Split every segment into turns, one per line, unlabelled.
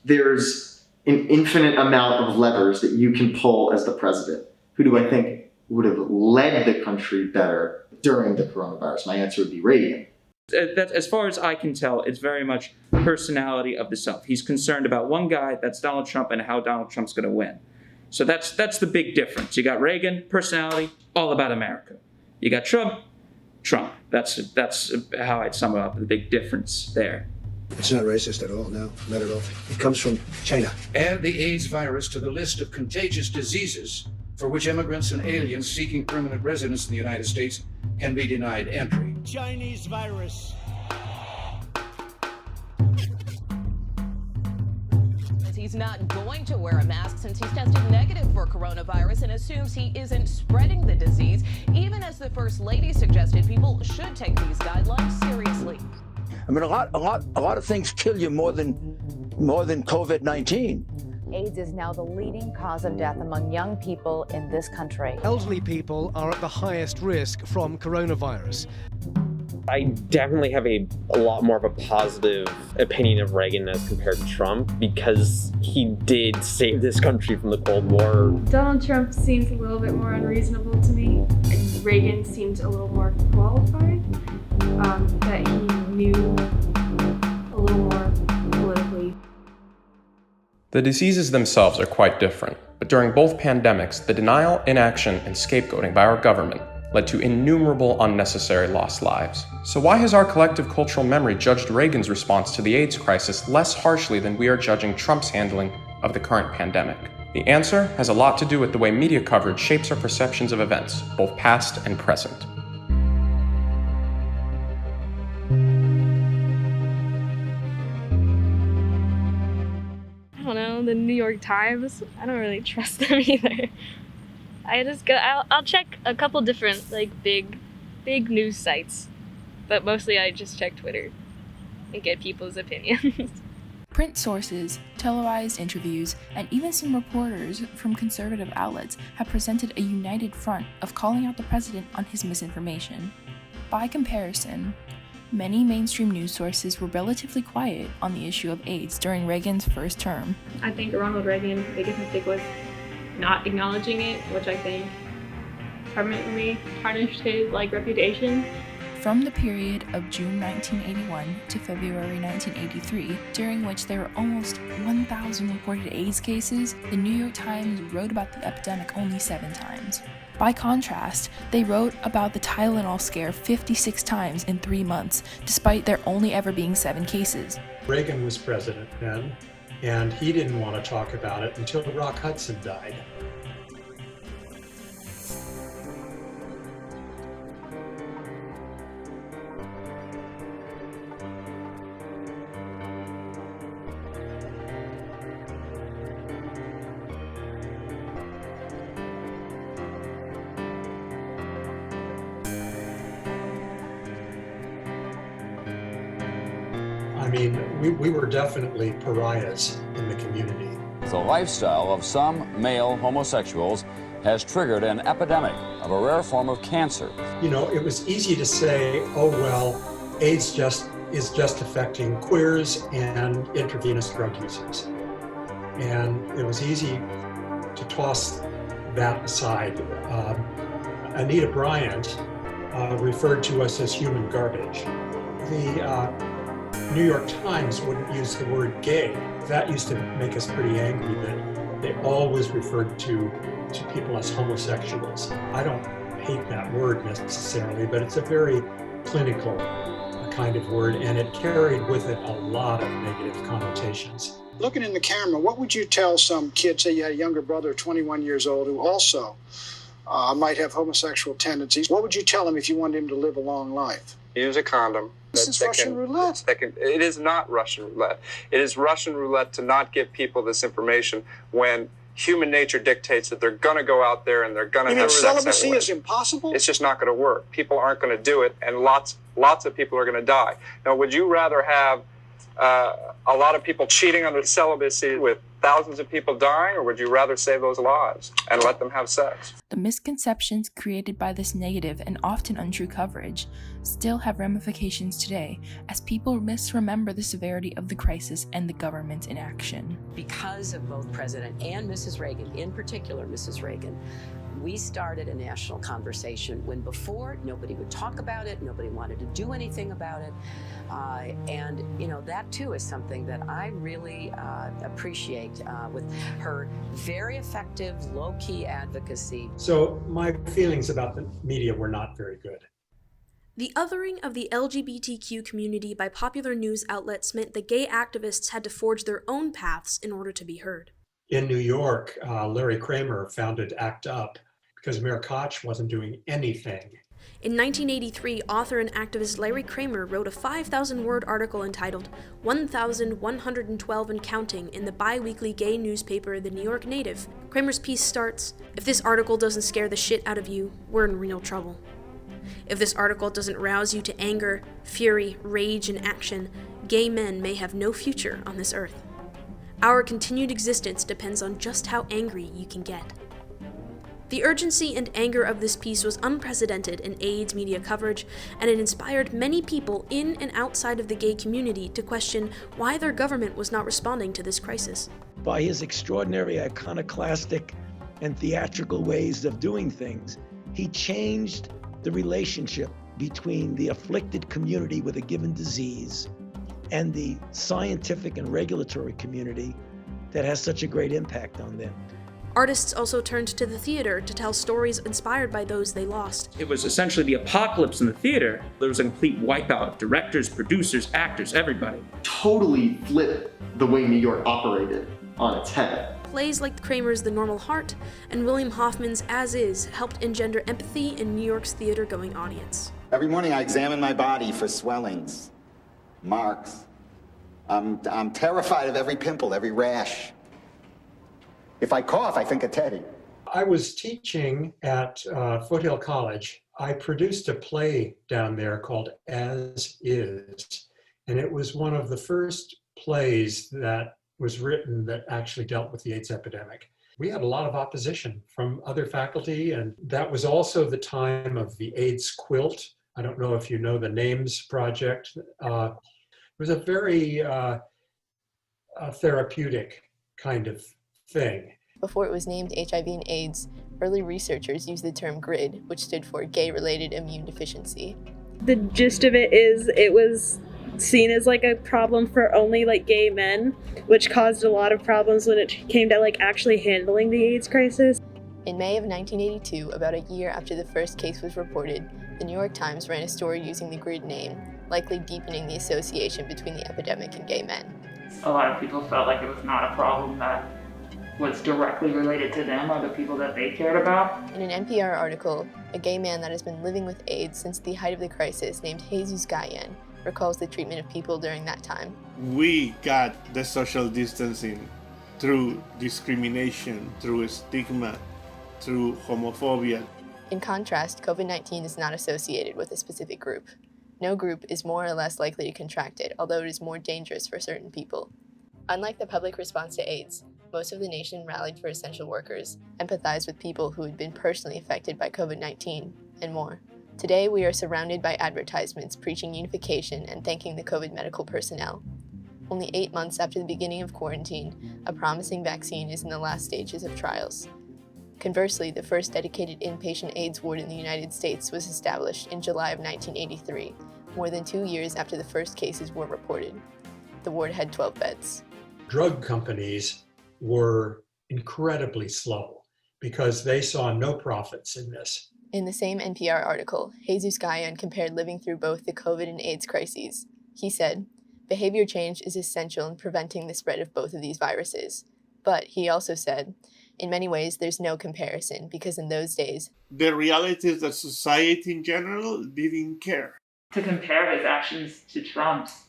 there's an infinite amount of levers that you can pull as the president. Who do I think would have led the country better during the coronavirus? My answer would be Reagan.
That, as far as I can tell, it's very much personality of the self. He's concerned about one guy, that's Donald Trump, and how Donald Trump's going to win. So that's the big difference. You got Reagan, personality, all about America. You got Trump. That's how I'd sum it up, the big difference there.
It's not racist at all, no, not at all. It comes from China.
Add the AIDS virus to the list of contagious diseases for which immigrants and aliens seeking permanent residence in the United States can be denied entry.
Chinese virus.
He's not going to wear a mask since he's tested negative for coronavirus and assumes he isn't spreading the disease, even as the First Lady suggested people should take these guidelines seriously.
I mean, a lot of things kill you more than COVID-19.
AIDS is now the leading cause of death among young people in this country.
Elderly people are at the highest risk from coronavirus.
I definitely have a lot more of a positive opinion of Reagan as compared to Trump because he did save this country from the Cold War.
Donald Trump seems a little bit more unreasonable to me. And Reagan seemed a little more qualified, that he knew a little more politically.
The diseases themselves are quite different, but during both pandemics, the denial, inaction, and scapegoating by our government led to innumerable unnecessary lost lives. So why has our collective cultural memory judged Reagan's response to the AIDS crisis less harshly than we are judging Trump's handling of the current pandemic? The answer has a lot to do with the way media coverage shapes our perceptions of events, both past and present.
I don't know, the New York Times, I don't really trust them either. I'll check a couple different big news sites, but mostly I just check Twitter and get people's opinions.
Print sources, televised interviews, and even some reporters from conservative outlets have presented a united front of calling out the president on his misinformation. By comparison, many mainstream news sources were relatively quiet on the issue of AIDS during Reagan's first term.
I think Ronald Reagan's biggest mistake was not acknowledging it, which I think permanently tarnished his reputation.
From the period of June 1981 to February 1983, during which there were almost 1,000 reported AIDS cases, the New York Times wrote about the epidemic only 7 times. By contrast, they wrote about the Tylenol scare 56 times in 3 months, despite there only ever being 7 cases.
Reagan was president then, and he didn't want to talk about it until Rock Hudson died. I mean, we were definitely pariahs in the community.
The lifestyle of some male homosexuals has triggered an epidemic of a rare form of cancer.
You know, it was easy to say, oh, well, AIDS is just affecting queers and intravenous drug users. And it was easy to toss that aside. Anita Bryant referred to us as human garbage. The New York Times wouldn't use the word gay. That used to make us pretty angry that they always referred to people as homosexuals. I don't hate that word necessarily, but it's a very clinical kind of word, and it carried with it a lot of negative connotations.
Looking in the camera, what would you tell some kid, say you had a younger brother, 21 years old, who also might have homosexual tendencies? What would you tell him if you wanted him to live a long life?
Use a condom.
This is Russian roulette.
It is not Russian roulette. It is Russian roulette to not give people this information when human nature dictates that they're going to go out there and they're going to have sex.
Celibacy is impossible?
It's just not going to work. People aren't going to do it, and lots of people are going to die. Now, would you rather have a lot of people cheating under celibacy with thousands of people dying, or would you rather save those lives and let them have sex?
The misconceptions created by this negative and often untrue coverage still have ramifications today, as people misremember the severity of the crisis and the government's inaction.
Because of both President and Mrs. Reagan, in particular Mrs. Reagan, we started a national conversation when before nobody would talk about it, nobody wanted to do anything about it. And that too is something that I really appreciate with her very effective, low-key advocacy.
So my feelings about the media were not very good.
The othering of the LGBTQ community by popular news outlets meant that gay activists had to forge their own paths in order to be heard.
In New York, Larry Kramer founded ACT UP because Mayor Koch wasn't doing anything.
In 1983, author and activist Larry Kramer wrote a 5,000-word article entitled 1,112 and Counting in the bi-weekly gay newspaper The New York Native. Kramer's piece starts, "If this article doesn't scare the shit out of you, we're in real trouble. If this article doesn't rouse you to anger, fury, rage, and action, gay men may have no future on this earth. Our continued existence depends on just how angry you can get." The urgency and anger of this piece was unprecedented in AIDS media coverage, and it inspired many people in and outside of the gay community to question why their government was not responding to this crisis.
By his extraordinary iconoclastic and theatrical ways of doing things, he changed the relationship between the afflicted community with a given disease and the scientific and regulatory community that has such a great impact on them.
Artists also turned to the theater to tell stories inspired by those they lost.
It was essentially the apocalypse in the theater. There was a complete wipeout. Directors, producers, actors, everybody.
Totally flipped the way New York operated on its head.
Plays like Kramer's The Normal Heart and William Hoffman's As Is helped engender empathy in New York's theater-going audience.
Every morning I examine my body for swellings, marks. I'm terrified of every pimple, every rash. If I cough, I think of Teddy.
I was teaching at Foothill College. I produced a play down there called As Is, and it was one of the first plays that was written that actually dealt with the AIDS epidemic. We had a lot of opposition from other faculty, and that was also the time of the AIDS quilt. I don't know if you know the NAMES project. It was a very therapeutic kind of thing.
Before it was named HIV and AIDS, early researchers used the term GRID, which stood for Gay-Related Immune Deficiency.
The gist of it is it was seen as like a problem for only like gay men, which caused a lot of problems when it came to like actually handling the AIDS crisis.
In May of 1982, about a year after the first case was reported, the New York Times ran a story using the GRID name, likely deepening the association between the epidemic and gay men.
A lot of people felt like it was not a problem that was directly related to them or the people that they cared about.
In an NPR article, a gay man that has been living with AIDS since the height of the crisis, named Jesus Guyan, recalls the treatment of people during that time.
We got the social distancing through discrimination, through stigma, through homophobia.
In contrast, COVID-19 is not associated with a specific group. No group is more or less likely to contract it, although it is more dangerous for certain people. Unlike the public response to AIDS, most of the nation rallied for essential workers, empathized with people who had been personally affected by COVID-19, and more. Today, we are surrounded by advertisements preaching unification and thanking the COVID medical personnel. Only 8 months after the beginning of quarantine, a promising vaccine is in the last stages of trials. Conversely, the first dedicated inpatient AIDS ward in the United States was established in July of 1983, more than 2 years after the first cases were reported. The ward had 12 beds.
Drug companies were incredibly slow because they saw no profits in this.
In the same NPR article, Jesus Guyan compared living through both the COVID and AIDS crises. He said, "Behavior change is essential in preventing the spread of both of these viruses." But he also said, in many ways, there's no comparison because in those days,
the reality is that society in general didn't care.
To compare his actions to Trump's,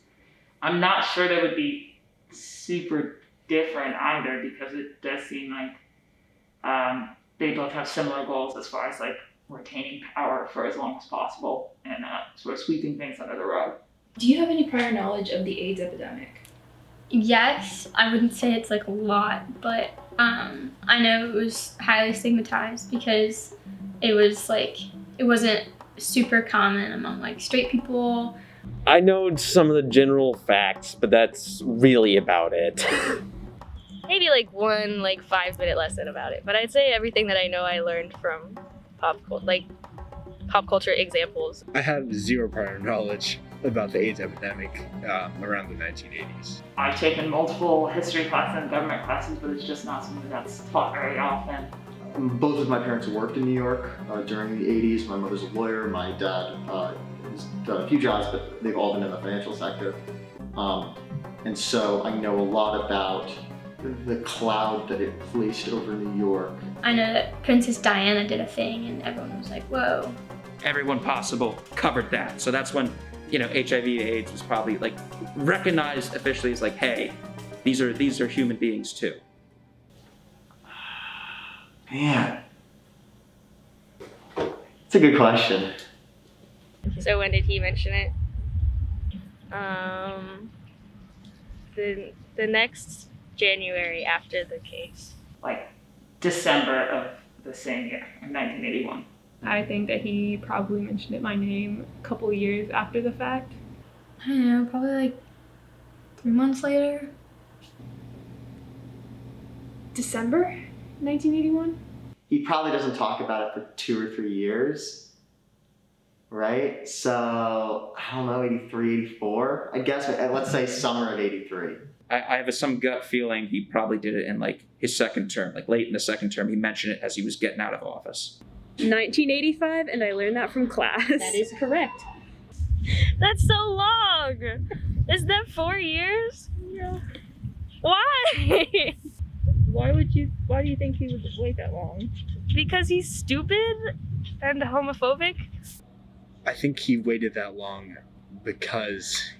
I'm not sure they would be super different either, because it does seem like they both have similar goals as far as like retaining power for as long as possible and sort of sweeping things under the rug.
Do you have any prior knowledge of the AIDS epidemic?
Yes, I wouldn't say it's like a lot, but I know it was highly stigmatized because it was like, it wasn't super common among like straight people.
I know some of the general facts, but that's really about it.
Maybe like one 5-minute lesson about it, but I'd say everything that I know I learned from pop culture examples.
I have zero prior knowledge about the AIDS epidemic around the 1980s.
I've taken multiple history classes and government classes, but it's just not something that's taught very often.
Both of my parents worked in New York during the 80s. My mother's a lawyer. My dad has done a few jobs, but they've all been in the financial sector. And so I know a lot about the cloud that it placed over New York.
I know that Princess Diana did a thing and everyone was like, whoa.
Everyone possible covered that. So that's when, HIV/AIDS was probably like recognized officially as like, hey, these are human beings too.
Man, it's a good question.
So when did he mention it? The next January after the case.
Like December of the same year, in 1981.
I think that he probably mentioned it by name a couple years after the fact.
I don't know, probably like 3 months later.
December 1981?
He probably doesn't talk about it for 2 or 3 years, right? So, I don't know, 83, 84, I guess. Let's say summer of 83.
I have some gut feeling he probably did it in like his second term, like late in the second term. He mentioned it as he was getting out of office.
1985, and I learned that from class.
That is correct.
That's so long! Is that 4 years?
Yeah.
Why?
Why do you think he would wait that long?
Because he's stupid and homophobic?
I think he waited that long because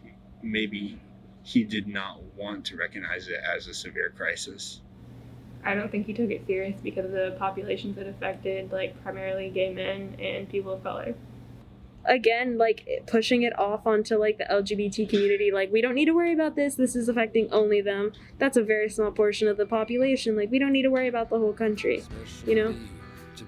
maybe he did not want to recognize it as a severe crisis.
I don't think he took it serious because of the populations it affected, like primarily gay men and people of color.
Again, like pushing it off onto like the LGBT community, like we don't need to worry about this is affecting only them. That's a very small portion of the population, like we don't need to worry about the whole country,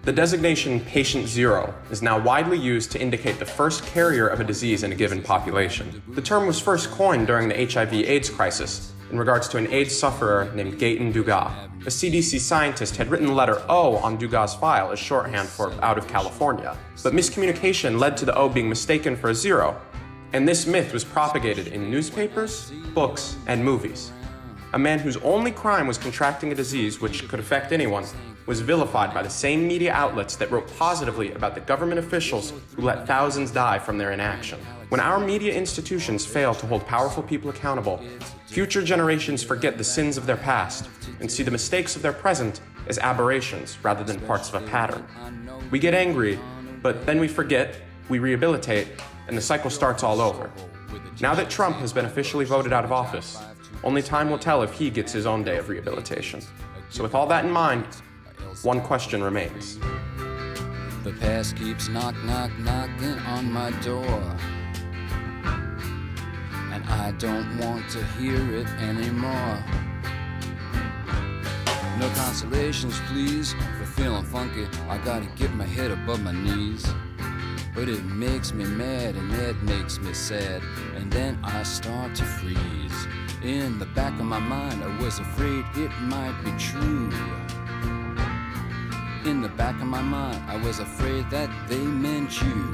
The designation patient zero is now widely used to indicate the first carrier of a disease in a given population. The term was first coined during the HIV/AIDS crisis in regards to an AIDS sufferer named Gaten Dugas. A CDC scientist had written the letter O on Dugas' file as shorthand for out of California, but miscommunication led to the O being mistaken for a zero, and this myth was propagated in newspapers, books, and movies. A man whose only crime was contracting a disease which could affect anyone was vilified by the same media outlets that wrote positively about the government officials who let thousands die from their inaction. When our media institutions fail to hold powerful people accountable, future generations forget the sins of their past and see the mistakes of their present as aberrations rather than parts of a pattern. We get angry, but then we forget, we rehabilitate, and the cycle starts all over. Now that Trump has been officially voted out of office, only time will tell if he gets his own day of rehabilitation. So with all that in mind, one question remains.
The past keeps knocking on my door, and I don't want to hear it anymore. No consolations, please, for feeling funky. I gotta get my head above my knees. But it makes me mad and it makes me sad, and then I start to freeze. In the back of my mind, I was afraid it might be true. In the back of my mind, I was afraid that they meant you.